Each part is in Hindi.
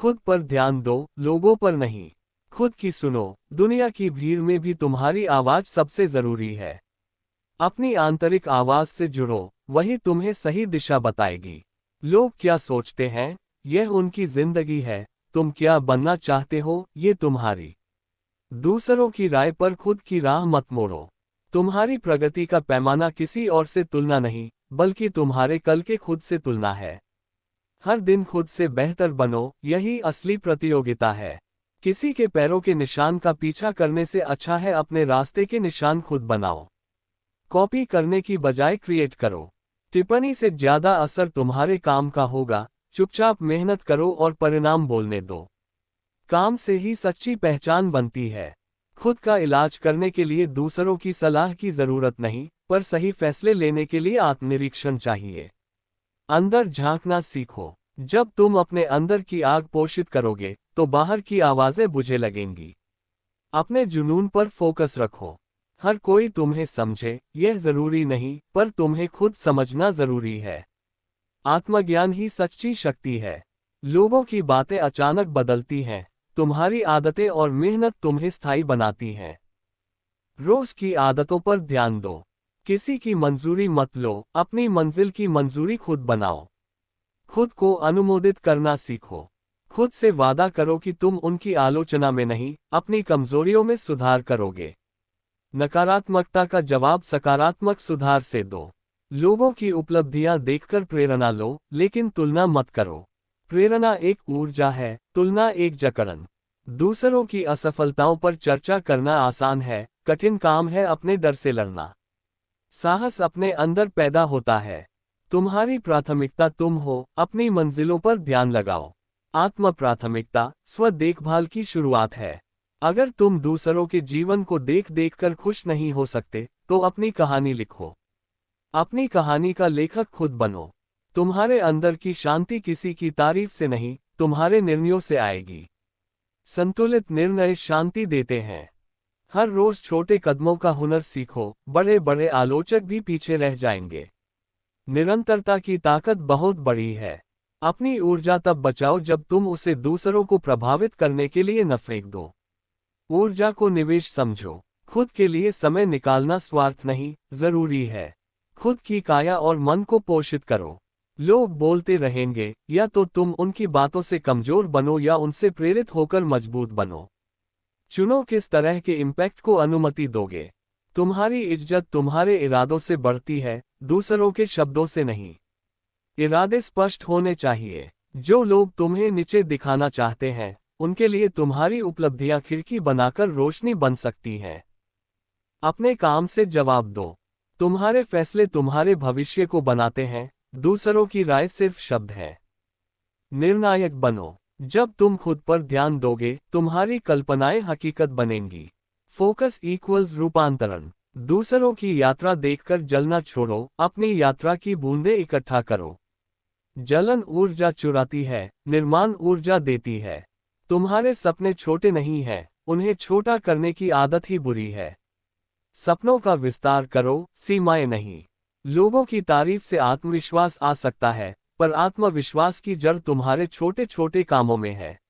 खुद पर ध्यान दो, लोगों पर नहीं। खुद की सुनो, दुनिया की भीड़ में भी तुम्हारी आवाज सबसे जरूरी है। अपनी आंतरिक आवाज से जुड़ो, वही तुम्हें सही दिशा बताएगी। लोग क्या सोचते हैं, यह उनकी जिंदगी है। तुम क्या बनना चाहते हो, ये तुम्हारी। दूसरों की राय पर खुद की राह मत मोड़ो। तुम्हारी प्रगति का पैमाना किसी और से तुलना नहीं, बल्कि तुम्हारे कल के खुद से तुलना है। हर दिन खुद से बेहतर बनो, यही असली प्रतियोगिता है। किसी के पैरों के निशान का पीछा करने से अच्छा है अपने रास्ते के निशान खुद बनाओ। कॉपी करने की बजाय क्रिएट करो। टिप्पणी से ज्यादा असर तुम्हारे काम का होगा। चुपचाप मेहनत करो और परिणाम बोलने दो। काम से ही सच्ची पहचान बनती है। खुद का इलाज करने के लिए दूसरों की सलाह की जरूरत नहीं, पर सही फैसले लेने के लिए आत्मनिरीक्षण चाहिए। अंदर झांकना सीखो। जब तुम अपने अंदर की आग पोषित करोगे, तो बाहर की आवाजें बुझे लगेंगी। अपने जुनून पर फोकस रखो। हर कोई तुम्हें समझे, यह जरूरी नहीं, पर तुम्हें खुद समझना जरूरी है। आत्मज्ञान ही सच्ची शक्ति है। लोगों की बातें अचानक बदलती हैं, तुम्हारी आदतें और मेहनत तुम्हें स्थायी बनाती हैं। रोज की आदतों पर ध्यान दो। किसी की मंजूरी मत लो, अपनी मंजिल की मंजूरी खुद बनाओ। खुद को अनुमोदित करना सीखो। खुद से वादा करो कि तुम उनकी आलोचना में नहीं, अपनी कमजोरियों में सुधार करोगे। नकारात्मकता का जवाब सकारात्मक सुधार से दो। लोगों की उपलब्धियां देखकर प्रेरणा लो, लेकिन तुलना मत करो। प्रेरणा एक ऊर्जा है, तुलना एक जकड़न। दूसरों की असफलताओं पर चर्चा करना आसान है, कठिन काम है अपने डर से लड़ना। साहस अपने अंदर पैदा होता है। तुम्हारी प्राथमिकता तुम हो, अपनी मंजिलों पर ध्यान लगाओ। आत्म प्राथमिकता स्व देखभाल की शुरुआत है। अगर तुम दूसरों के जीवन को देख देख कर खुश नहीं हो सकते, तो अपनी कहानी लिखो। अपनी कहानी का लेखक खुद बनो। तुम्हारे अंदर की शांति किसी की तारीफ से नहीं, तुम्हारे निर्णयों से आएगी। संतुलित निर्णय शांति देते हैं। हर रोज छोटे कदमों का हुनर सीखो, बड़े बड़े आलोचक भी पीछे रह जाएंगे। निरंतरता की ताकत बहुत बड़ी है। अपनी ऊर्जा तब बचाओ जब तुम उसे दूसरों को प्रभावित करने के लिए न फेंक दो। ऊर्जा को निवेश समझो। खुद के लिए समय निकालना स्वार्थ नहीं, जरूरी है। खुद की काया और मन को पोषित करो। लोग बोलते रहेंगे, या तो तुम उनकी बातों से कमजोर बनो या उनसे प्रेरित होकर मजबूत बनो। चुनो किस तरह के इम्पैक्ट को अनुमति दोगे। तुम्हारी इज्जत तुम्हारे इरादों से बढ़ती है, दूसरों के शब्दों से नहीं। इरादे स्पष्ट होने चाहिए। जो लोग तुम्हें नीचे दिखाना चाहते हैं, उनके लिए तुम्हारी उपलब्धियां खिड़की बनाकर रोशनी बन सकती हैं। अपने काम से जवाब दो। तुम्हारे फैसले तुम्हारे भविष्य को बनाते हैं, दूसरों की राय सिर्फ शब्द है। निर्णायक बनो। जब तुम खुद पर ध्यान दोगे, तुम्हारी कल्पनाएं हकीकत बनेंगी। फोकस इक्वल्स रूपांतरण। दूसरों की यात्रा देखकर जलना छोड़ो, अपनी यात्रा की बूंदें इकट्ठा करो। जलन ऊर्जा चुराती है, निर्माण ऊर्जा देती है। तुम्हारे सपने छोटे नहीं हैं, उन्हें छोटा करने की आदत ही बुरी है। सपनों का विस्तार करो, सीमाएं नहीं। लोगों की तारीफ से आत्मविश्वास आ सकता है, पर आत्मविश्वास की जड़ तुम्हारे छोटे छोटे कामों में है।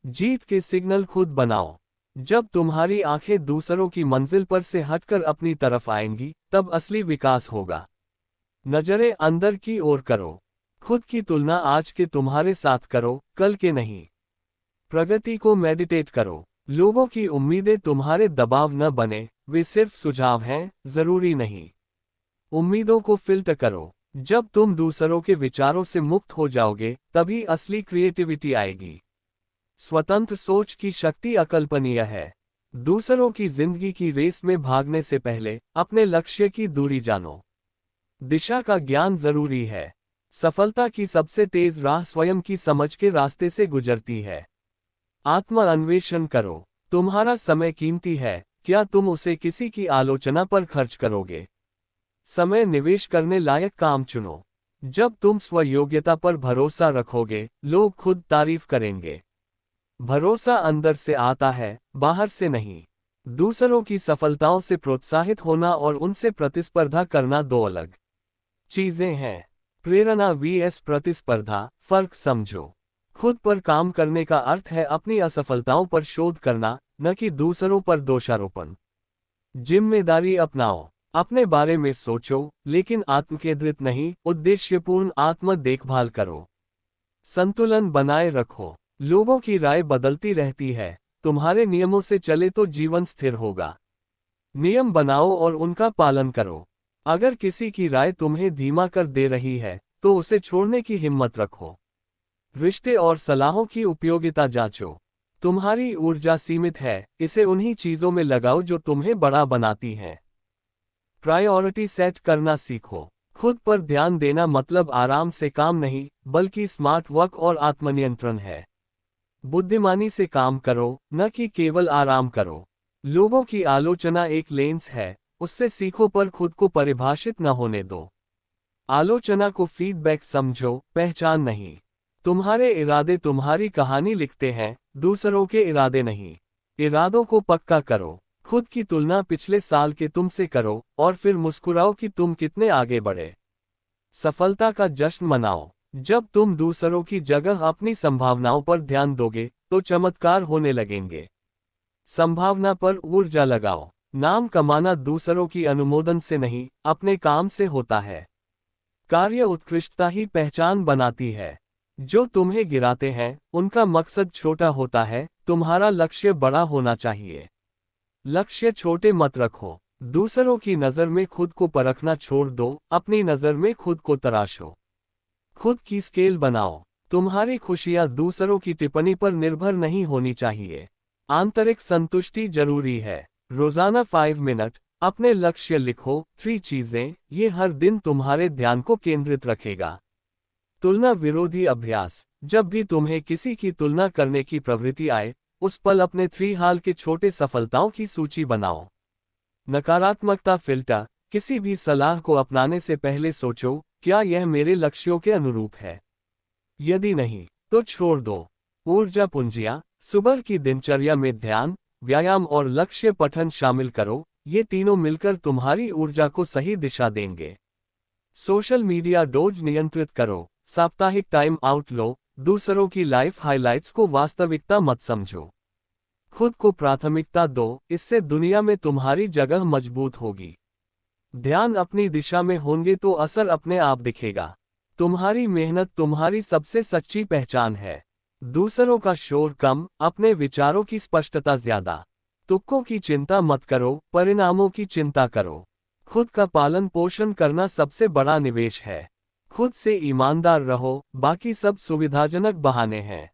जीत के सिग्नल खुद बनाओ। जब तुम्हारी आंखें दूसरों की मंजिल पर से हटकर अपनी तरफ आएंगी, तब असली विकास होगा। नजरें अंदर की ओर करो। खुद की तुलना आज के तुम्हारे साथ करो, कल के नहीं। प्रगति को मेडिटेट करो। लोगों की उम्मीदें तुम्हारे दबाव न बने, वे सिर्फ सुझाव हैं, जरूरी नहीं। उम्मीदों को फिल्टर करो। जब तुम दूसरों के विचारों से मुक्त हो जाओगे, तभी असली क्रिएटिविटी आएगी। स्वतंत्र सोच की शक्ति अकल्पनीय है। दूसरों की जिंदगी की रेस में भागने से पहले अपने लक्ष्य की दूरी जानो। दिशा का ज्ञान जरूरी है। सफलता की सबसे तेज राह स्वयं की समझ के रास्ते से गुजरती है। आत्म अन्वेषण करो। तुम्हारा समय कीमती है, क्या तुम उसे किसी की आलोचना पर खर्च करोगे? समय निवेश करने लायक काम चुनो। जब तुम स्वयोग्यता पर भरोसा रखोगे, लोग खुद तारीफ करेंगे। भरोसा अंदर से आता है, बाहर से नहीं। दूसरों की सफलताओं से प्रोत्साहित होना और उनसे प्रतिस्पर्धा करना दो अलग चीजें हैं। प्रेरणा vs प्रतिस्पर्धा, फर्क समझो। खुद पर काम करने का अर्थ है अपनी असफलताओं पर शोध करना, न कि दूसरों पर दोषारोपण। जिम्मेदारी अपनाओ। अपने बारे में सोचो, लेकिन आत्मकेंद्रित नहीं, उद्देश्यपूर्ण आत्म देखभाल करो। संतुलन बनाए रखो। लोगों की राय बदलती रहती है, तुम्हारे नियमों से चले तो जीवन स्थिर होगा। नियम बनाओ और उनका पालन करो। अगर किसी की राय तुम्हें धीमा कर दे रही है, तो उसे छोड़ने की हिम्मत रखो। रिश्ते और सलाहों की उपयोगिता जांचो। तुम्हारी ऊर्जा सीमित है, इसे उन्हीं चीजों में लगाओ जो तुम्हें बड़ा बनाती हैं। प्रायोरिटी सेट करना सीखो। खुद पर ध्यान देना मतलब आराम से काम नहीं, बल्कि स्मार्ट वर्क और आत्मनियंत्रण है। बुद्धिमानी से काम करो, न कि केवल आराम करो। लोगों की आलोचना एक लेंस है, उससे सीखो पर खुद को परिभाषित न होने दो। आलोचना को फीडबैक समझो, पहचान नहीं। तुम्हारे इरादे तुम्हारी कहानी लिखते हैं, दूसरों के इरादे नहीं। इरादों को पक्का करो। खुद की तुलना पिछले साल के तुमसे करो, और फिर मुस्कुराओ कि तुम कितने आगे बढ़े। सफलता का जश्न मनाओ। जब तुम दूसरों की जगह अपनी संभावनाओं पर ध्यान दोगे, तो चमत्कार होने लगेंगे। संभावना पर ऊर्जा लगाओ। नाम कमाना दूसरों की अनुमोदन से नहीं, अपने काम से होता है। कार्य उत्कृष्टता ही पहचान बनाती है। जो तुम्हें गिराते हैं, उनका मकसद छोटा होता है, तुम्हारा लक्ष्य बड़ा होना चाहिए। लक्ष्य छोटे मत रखो। दूसरों की नज़र में खुद को परखना छोड़ दो, अपनी नज़र में खुद को तराशो। खुद की स्केल बनाओ। तुम्हारी खुशियां दूसरों की टिप्पणी पर निर्भर नहीं होनी चाहिए। आंतरिक संतुष्टि जरूरी है। रोजाना 5 मिनट अपने लक्ष्य लिखो। 3 चीजें, ये हर दिन तुम्हारे ध्यान को केंद्रित रखेगा। तुलना विरोधी अभ्यास। जब भी तुम्हें किसी की तुलना करने की प्रवृत्ति आए, उस पल अपने 3 हाल के छोटे सफलताओं की सूची बनाओ। नकारात्मकता फिल्टर। किसी भी सलाह को अपनाने से पहले सोचो, क्या यह मेरे लक्ष्यों के अनुरूप है? यदि नहीं, तो छोड़ दो। ऊर्जा पूंजियां। सुबह की दिनचर्या में ध्यान, व्यायाम और लक्ष्य पठन शामिल करो, ये तीनों मिलकर तुम्हारी ऊर्जा को सही दिशा देंगे। सोशल मीडिया डोज नियंत्रित करो। साप्ताहिक टाइम आउट लो, दूसरों की लाइफ हाइलाइट्स को वास्तविकता मत समझो। खुद को प्राथमिकता दो, इससे दुनिया में तुम्हारी जगह मजबूत होगी। ध्यान अपनी दिशा में होंगे तो असर अपने आप दिखेगा। तुम्हारी मेहनत तुम्हारी सबसे सच्ची पहचान है। दूसरों का शोर कम, अपने विचारों की स्पष्टता ज्यादा। तुक्कों की चिंता मत करो, परिणामों की चिंता करो। खुद का पालन पोषण करना सबसे बड़ा निवेश है। खुद से ईमानदार रहो, बाकी सब सुविधाजनक बहाने हैं।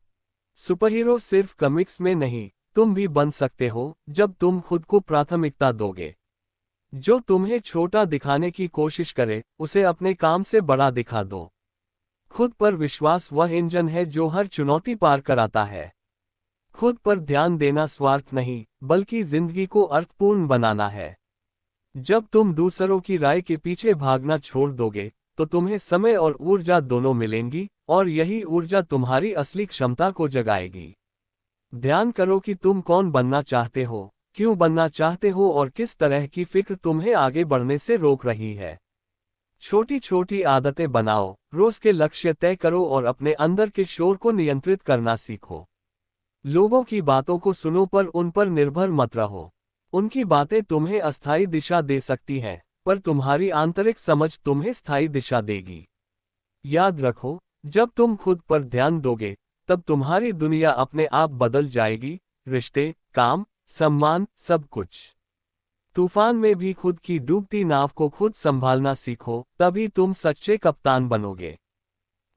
सुपरहीरो सिर्फ कॉमिक्स में नहीं, तुम भी बन सकते हो, जब तुम खुद को प्राथमिकता दोगे। जो तुम्हें छोटा दिखाने की कोशिश करे, उसे अपने काम से बड़ा दिखा दो। खुद पर विश्वास वह इंजन है जो हर चुनौती पार कराता है। खुद पर ध्यान देना स्वार्थ नहीं, बल्कि जिंदगी को अर्थपूर्ण बनाना है। जब तुम दूसरों की राय के पीछे भागना छोड़ दोगे, तो तुम्हें समय और ऊर्जा दोनों मिलेंगी, और यही ऊर्जा तुम्हारी असली क्षमता को जगाएगी। ध्यान करो कि तुम कौन बनना चाहते हो, क्यों बनना चाहते हो और किस तरह की फिक्र तुम्हें आगे बढ़ने से रोक रही है। छोटी छोटी आदतें बनाओ, रोज के लक्ष्य तय करो और अपने अंदर के शोर को नियंत्रित करना सीखो। लोगों की बातों को सुनो पर उन पर निर्भर मत रहो। उनकी बातें तुम्हें अस्थायी दिशा दे सकती हैं, पर तुम्हारी आंतरिक समझ तुम्हें स्थायी दिशा देगी। याद रखो, जब तुम खुद पर ध्यान दोगे, तब तुम्हारी दुनिया अपने आप बदल जाएगी। रिश्ते, काम, सम्मान, सब कुछ। तूफान में भी खुद की डूबती नाव को खुद संभालना सीखो, तभी तुम सच्चे कप्तान बनोगे।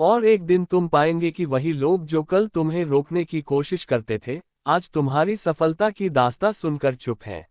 और एक दिन तुम पाएंगे कि वही लोग जो कल तुम्हें रोकने की कोशिश करते थे, आज तुम्हारी सफलता की दास्तां सुनकर चुप हैं।